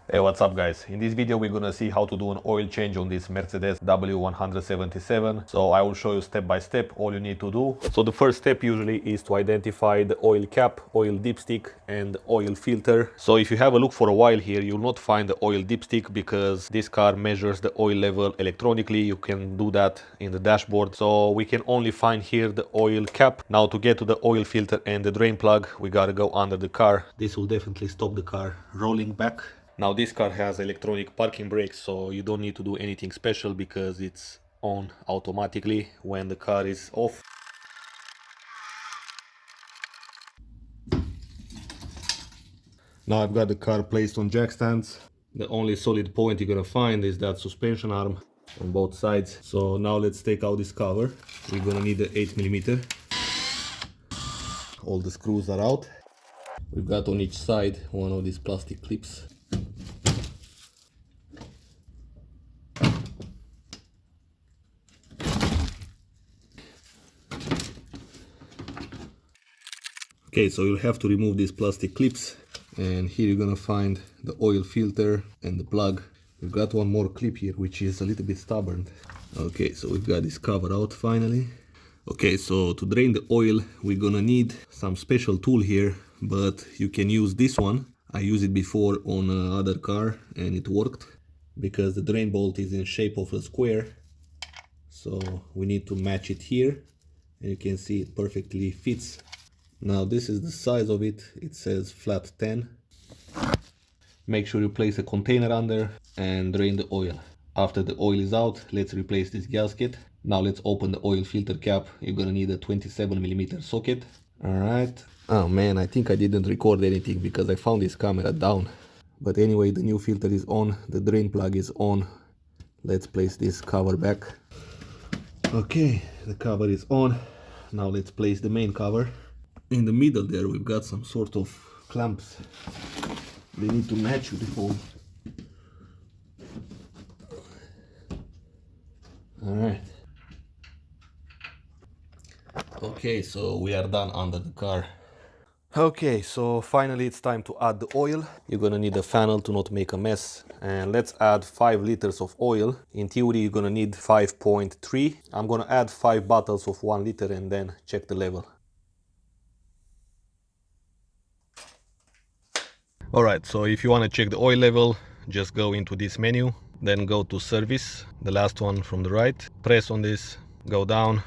Hey, what's up guys? In this video we're gonna see how to do an oil change on this Mercedes W177. So I will show you step by step all you need to do. So the first step usually is to identify the oil cap, oil dipstick and oil filter. So if you have a look for a while here, you'll not find the oil dipstick because this car measures the oil level electronically. You can do that in the dashboard. So we can only find here the oil cap. Now to get to the oil filter and the drain plug, we gotta go under the car. This will definitely stop the car rolling back. Now this car has electronic parking brakes, so you don't need to do anything special because it's on automatically when the car is off. Now I've got the car placed on jack stands. The only solid point you're gonna find is that suspension arm on both sides. So now let's take out this cover. We're gonna need the 8mm. All the screws are out. We've got on each side one of these plastic clips. Okay, so you'll have to remove these plastic clips, and here you're gonna find the oil filter and the plug. We've got one more clip here which is a little bit stubborn. Okay, so we've got this cover out finally. Okay, so to drain the oil we're gonna need some special tool here, but you can use this one. I used it before on another car and it worked because the drain bolt is in shape of a square. So we need to match it here, and you can see it perfectly fits. Now this is the size of it. It says flat 10. Make sure you place a container under and drain the oil. After the oil is out, let's replace this gasket. Now let's open the oil filter cap. You're gonna need a 27mm socket. Alright. Oh man, I think I didn't record anything because I found this camera down. But anyway, the new filter is on, the drain plug is on. Let's place this cover back. Okay, the cover is on. Now let's place the main cover. In the middle there we've got some sort of clamps. They need to match with the hole. Alright. Okay, so we are done under the car. Okay, so finally it's time to add the oil. You're gonna need a funnel to not make a mess. And let's add 5 liters of oil. In theory you're gonna need 5.3. I'm gonna add 5 bottles of 1 liter and then check the level. Alright, so if you want to check the oil level, just go into this menu, then go to service, the last one from the right, press on this, go down,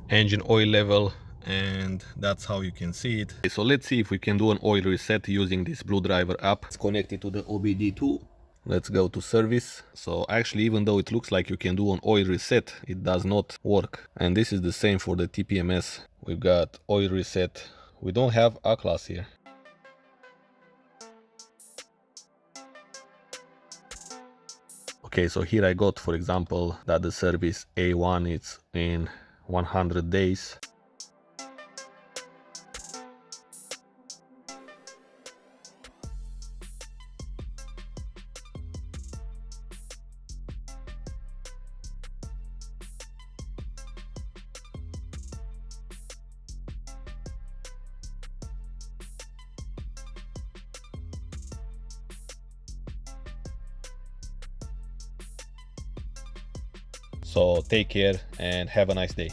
engine oil level, and that's how you can see it. Okay, so let's see if we can do an oil reset using this Blue Driver app. It's connected to the OBD2. Let's go to service. So actually, even though it looks like you can do an oil reset, it does not work. And this is the same for the TPMS. We've got oil reset. We don't have A class here. Okay, so here I got, for example, that the service A1 is in 100 days. So take care and have a nice day.